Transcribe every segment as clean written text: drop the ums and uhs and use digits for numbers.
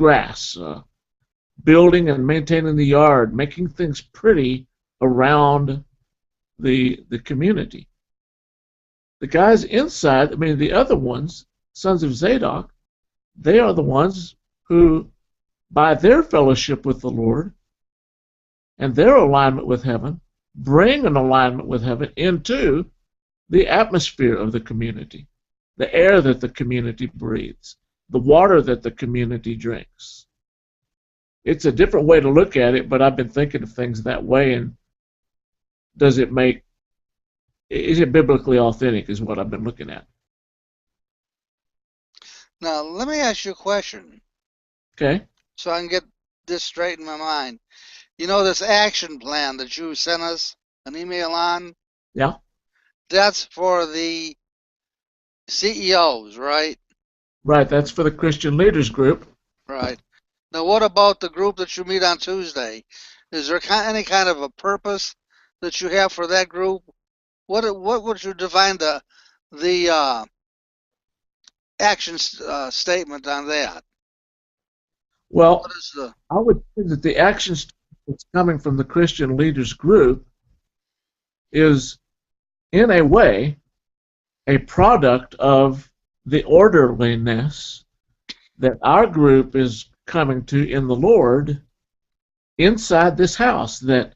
grass, building and maintaining the yard, making things pretty around the community. The guys inside, I mean, the other ones, sons of Zadok, they are the ones who, by their fellowship with the Lord and their alignment with heaven, bring an alignment with heaven into the atmosphere of the community, the air that the community breathes, the water that the community drinks. It's a different way to look at it, but I've been thinking of things that way, and is it biblically authentic is what I've been looking at. Now, let me ask you a question. Okay. So I can get this straight in my mind. You know this action plan that you sent us an email on? Yeah. That's for the CEOs, right? Right, that's for the Christian Leaders Group. Right. Now, what about the group that you meet on Tuesday? Is there any kind of a purpose that you have for that group? What would you define the action statement on that? Well, I would say that the action that's coming from the Christian Leaders Group is, in a way, a product of the orderliness that our group is coming to in the Lord inside this house. That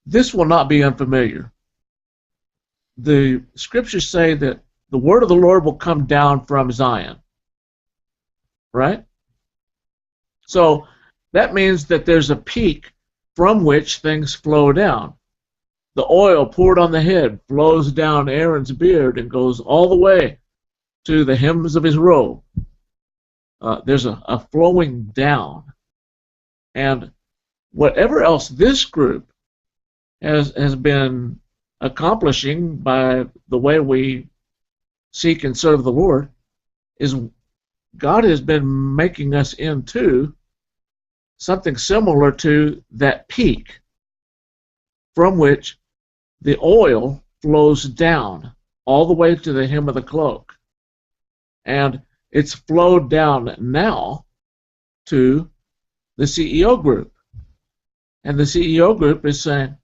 this will not be unfamiliar. The scriptures say that the word of the Lord will come down from Zion. Right? So that means that there's a peak from which things flow down. The oil poured on the head flows down Aaron's beard and goes all the way to the hems of his robe. There's a flowing down. And whatever else this group has been accomplishing by the way we seek and serve the Lord is God has been making us into something similar to that peak from which the oil flows down all the way to the hem of the cloak. And it's flowed down now to the CEO group. And the CEO group is saying,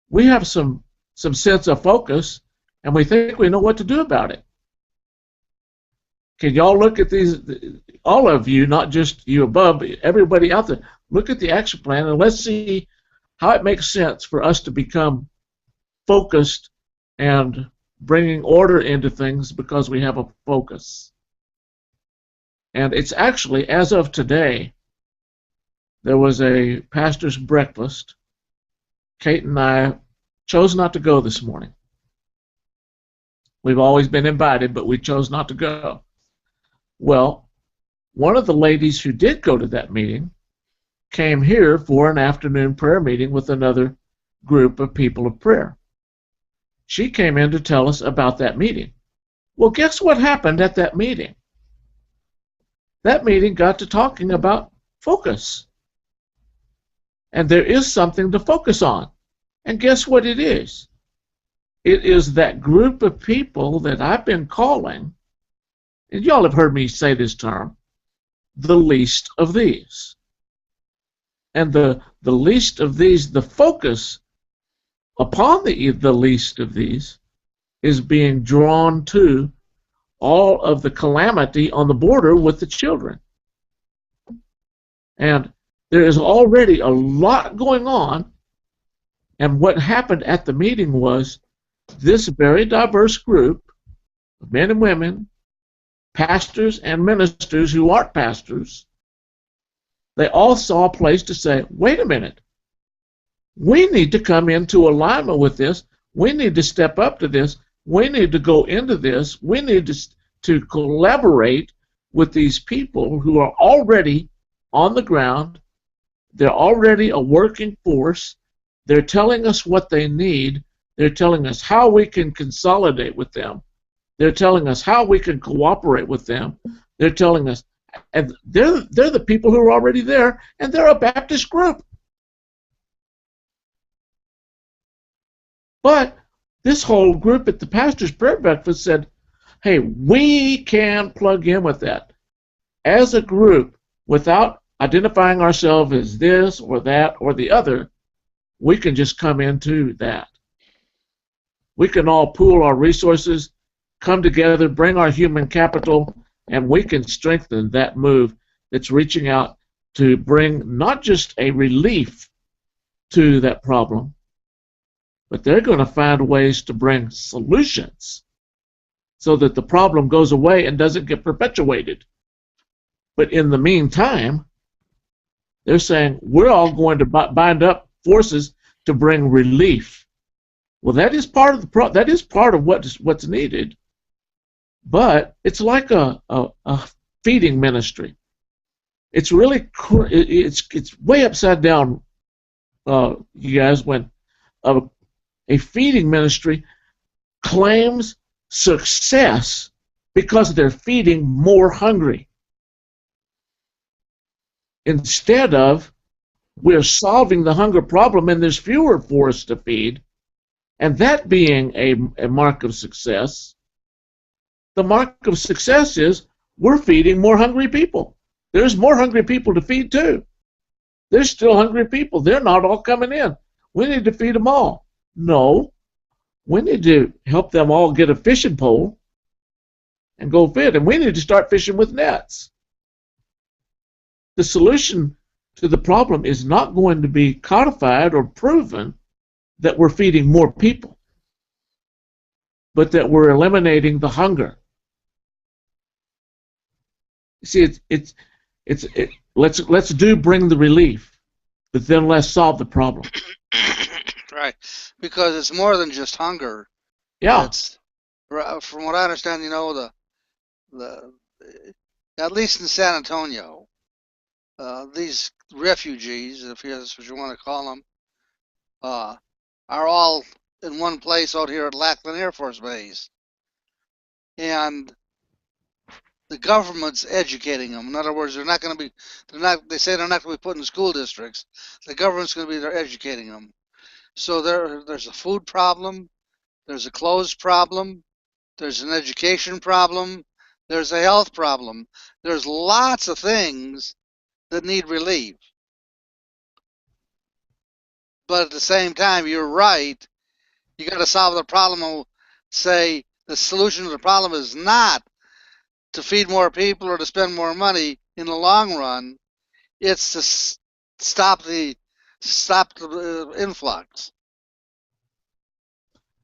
we have some sense of focus, and we think we know what to do about it. Can y'all look at these, all of you, not just you above, everybody out there, look at the action plan and let's see how it makes sense for us to become focused and bringing order into things because we have a focus. And it's actually, as of today, there was a pastor's breakfast. Kate and I chose not to go this morning. We've always been invited, but we chose not to go. Well, one of the ladies who did go to that meeting came here for an afternoon prayer meeting with another group of people of prayer. She came in to tell us about that meeting. Well, guess what happened at that meeting? That meeting got to talking about focus. And there is something to focus on. And guess what it is? It is that group of people that I've been calling, and y'all have heard me say this term, the least of these. And the least of these, the focus upon the least of these is being drawn to all of the calamity on the border with the children. And there is already a lot going on, and what happened at the meeting was this very diverse group of men and women, pastors and ministers who aren't pastors, they all saw a place to say, wait a minute, we need to come into alignment with this, we need to step up to this, we need to go into this, we need to collaborate with these people who are already on the ground, they're already a working force, they're telling us what they need, they're telling us how we can consolidate with them, they're telling us how we can cooperate with them, they're telling us, and they're the people who are already there, and they're a Baptist group. But this whole group at the pastor's prayer breakfast said, hey, we can plug in with that. As a group, without identifying ourselves as this or that or the other, we can just come into that. We can all pool our resources, come together, bring our human capital, and we can strengthen that move that's reaching out to bring not just a relief to that problem, but they're going to find ways to bring solutions so that the problem goes away and doesn't get perpetuated. But in the meantime, they're saying we're all going to bind up forces to bring relief. Well, that is part of what's needed, but it's like a feeding ministry. It's really it's way upside down, you guys, when a feeding ministry claims success because they're feeding more hungry, instead of we're solving the hunger problem and there's fewer for us to feed, and that being a mark of success. The mark of success is we're feeding more hungry people. There's more hungry people to feed too. There's still hungry people. They're not all coming in. We need to feed them all. No, we need to help them all get a fishing pole and go fish, and we need to start fishing with nets. The solution to the problem is not going to be codified or proven that we're feeding more people, but that we're eliminating the hunger. See, let's bring the relief, but then let's solve the problem. Right, because it's more than just hunger. Yeah. It's, from what I understand, the at least in San Antonio, these refugees, if that's what you want to call them, are all in one place out here at Lackland Air Force Base, and the government's educating them. In other words, they say they're not going to be put in school districts. The government's going to be there educating them. So there's a food problem, there's a clothes problem, there's an education problem, there's a health problem. There's lots of things that need relief. But at the same time, you're right. You got to solve the problem and say the solution to the problem is not to feed more people or to spend more money in the long run. It's to stop the influx.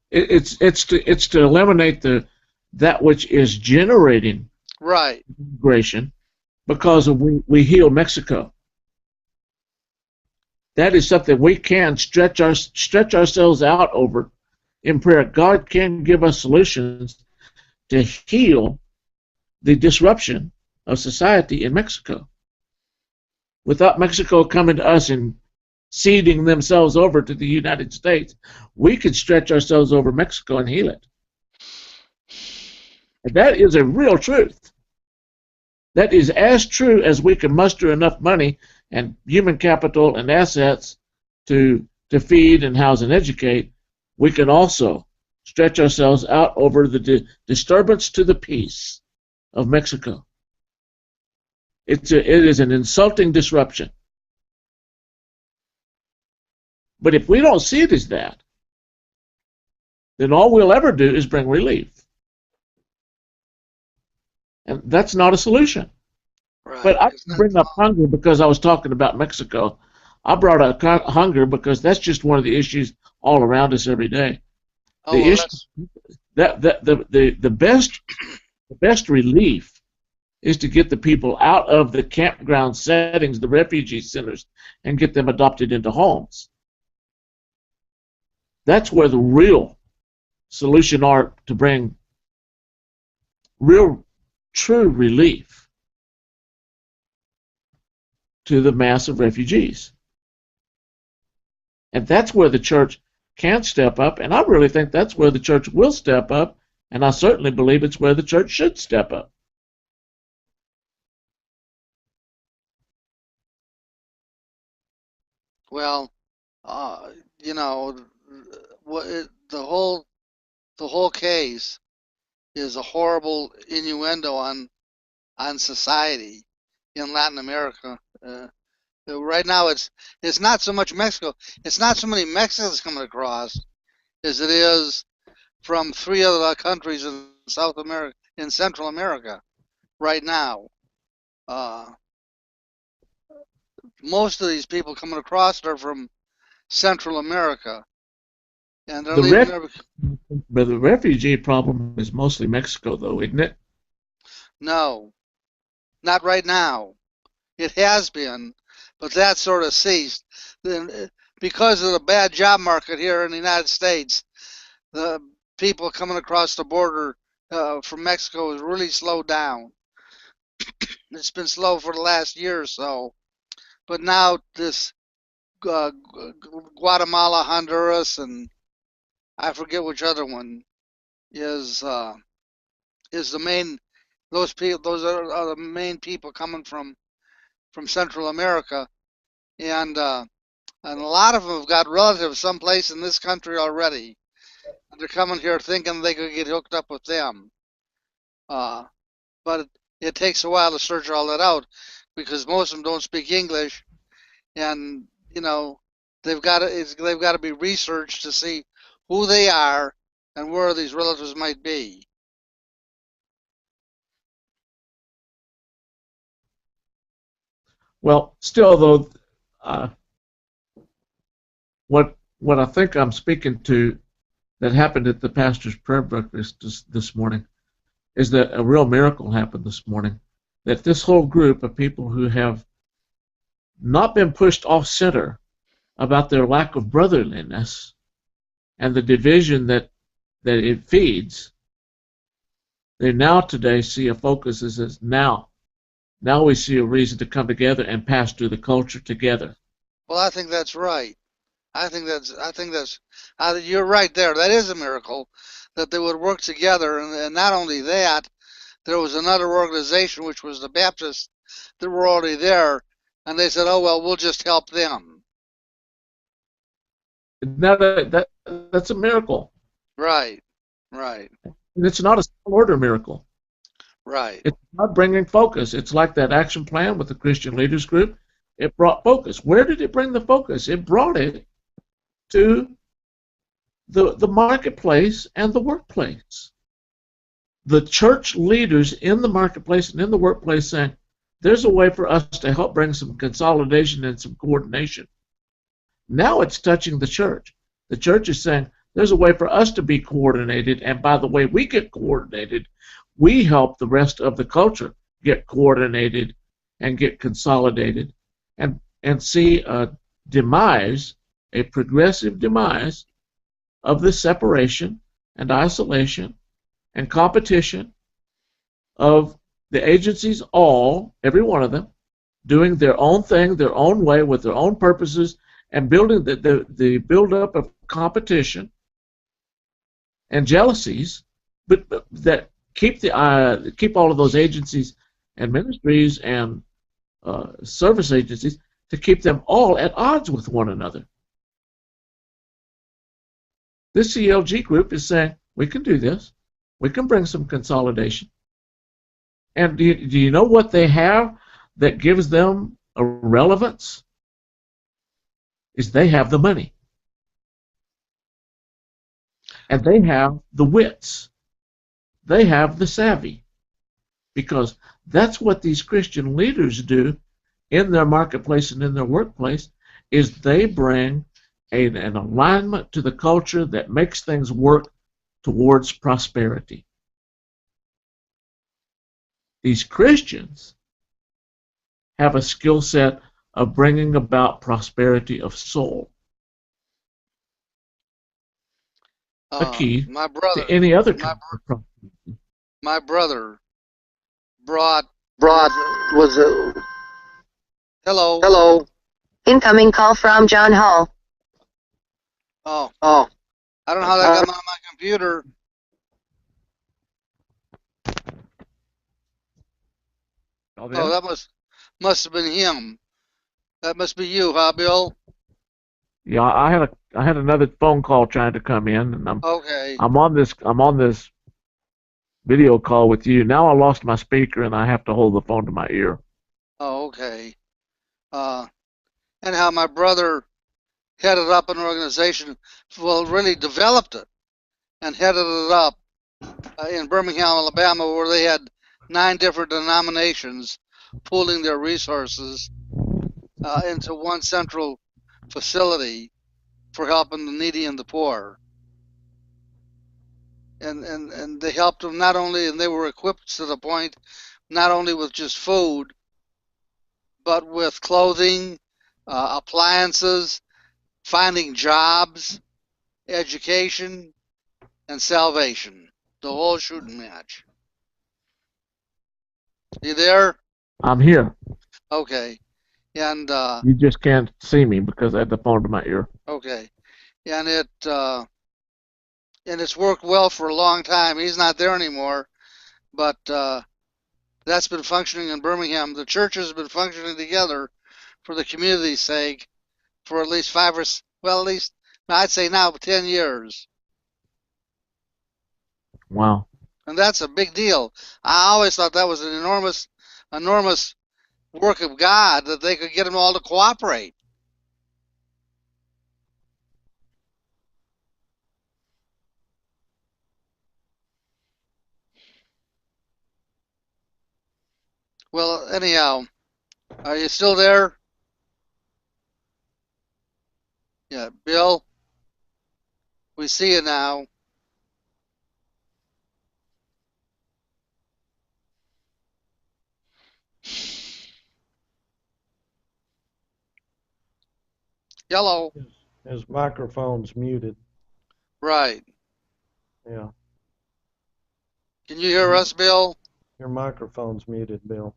It's to eliminate that which is generating right immigration, because we heal Mexico. That is something we can stretch ourselves out over in prayer. God can give us solutions to heal the disruption of society in Mexico. Without Mexico coming to us and ceding themselves over to the United States, we could stretch ourselves over Mexico and heal it. And that is a real truth. That is as true as we can muster enough money and human capital and assets to feed and house and educate. We can also stretch ourselves out over the disturbance to the peace of Mexico. It is an insulting disruption. But if we don't see it as that, then all we'll ever do is bring relief. And that's not a solution. Right. But I didn't bring up hunger because I was talking about Mexico. I brought up hunger because that's just one of the issues all around us every day. Oh, the issue, the best relief is to get the people out of the campground settings, the refugee centers, and get them adopted into homes. That's where the real solution are to bring real, true relief to the mass of refugees. And that's where the church can step up, and I really think that's where the church will step up, and I certainly believe it's where the church should step up. Well, the whole case is a horrible innuendo on society in Latin America. Right now, it's not so much Mexico. It's not so many Mexicans coming across as it is from 3 other countries in South America, in Central America, right now. Most of these people coming across are from Central America, and they're leaving their. But the refugee problem is mostly Mexico, though, isn't it? No, not right now. It has been, but that sort of ceased. Then, because of the bad job market here in the United States, the people coming across the border from Mexico has really slowed down. It's been slow for the last year or so, but now this Guatemala, Honduras, and I forget which other one is the main. Those people, those are the main people coming from Central America, and a lot of them have got relatives someplace in this country already. They're coming here thinking they could get hooked up with them, but it takes a while to search all that out because most of them don't speak English, and they've got to be researched to see who they are and where these relatives might be. Well, still though, what I think I'm speaking to that happened at the pastor's prayer breakfast this morning is that a real miracle happened this morning. That this whole group of people who have not been pushed off center about their lack of brotherliness and the division that it feeds, they now today see a focus as now we see a reason to come together and pass through the culture together. Well, I think that's right. I think that's you're right there. That is a miracle that they would work together, and not only that, there was another organization which was the Baptists that were already there, and they said, "Oh well, we'll just help them." Now that's a miracle. Right, right. And it's not a small order miracle. Right. It's not bringing focus. It's like that action plan with the Christian Leaders Group. It brought focus. Where did it bring the focus? It brought it to the marketplace and the workplace. The church leaders in the marketplace and in the workplace saying, there's a way for us to help bring some consolidation and some coordination. Now it's touching the church. The church is saying, there's a way for us to be coordinated, and by the way we get coordinated, we help the rest of the culture get coordinated and get consolidated and see a demise, a progressive demise of the separation and isolation and competition of the agencies, every one of them, doing their own thing, their own way, with their own purposes, and building the build-up of competition and jealousies, but that keep all of those agencies and ministries and service agencies to keep them all at odds with one another. This CLG group is saying, we can do this. We can bring some consolidation. And do you know what they have that gives them a relevance? Is they have the money. And they have the wits. They have the savvy. Because that's what these Christian leaders do in their marketplace and in their workplace, is they bring an alignment to the culture that makes things work towards prosperity. These Christians have a skill set of bringing about prosperity of soul. A key to any other kind of prosperity. My brother was a hello. Incoming call from John Hall. Oh. I don't know how that got on my computer. Oh, that must have been him. That must be you, huh, Bill? Yeah, I had another phone call trying to come in, and I'm on this video call with you. Now I lost my speaker and I have to hold the phone to my ear. Oh, okay. And how my brother headed up an organization, well, really developed it and headed it up in Birmingham, Alabama, where they had 9 different denominations pooling their resources into one central facility for helping the needy and the poor. And they helped them not only, and they were equipped to the point, not only with just food, but with clothing, appliances, finding jobs, education, and salvation. The whole shooting match. You there? I'm here. Okay. And You just can't see me because I had the phone to my ear. okay. And it's worked well for a long time. He's not there anymore, but that's been functioning in Birmingham. The church has been functioning together for the community's sake for at least at least I'd say now 10 years. Wow. And that's a big deal. I always thought that was an enormous work of God that they could get them all to cooperate. Well, anyhow, are you still there? Yeah, Bill, we see you now. Yellow. His microphone's muted. Right. Yeah, Can you hear us, Bill? your microphone's muted, Bill.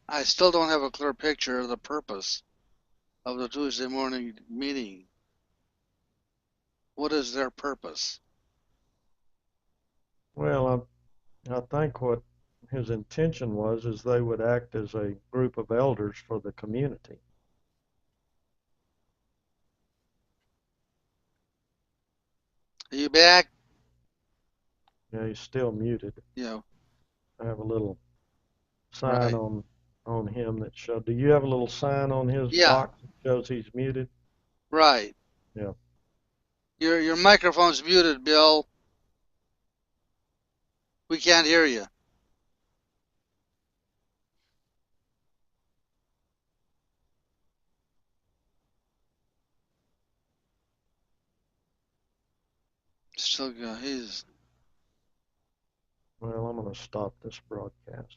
I still don't have a clear picture of the purpose of the Tuesday morning meeting. What is their purpose? Well, I think what his intention was is they would act as a group of elders for the community. Are you back? Yeah, he's still muted. Yeah. I have a little sign Right. on him that shows. Do you have a little sign on his Yeah. box that shows he's muted? Right. Yeah. Your microphone's muted, Bill. We can't hear you. Still go. He's Well, I'm going to stop this broadcast.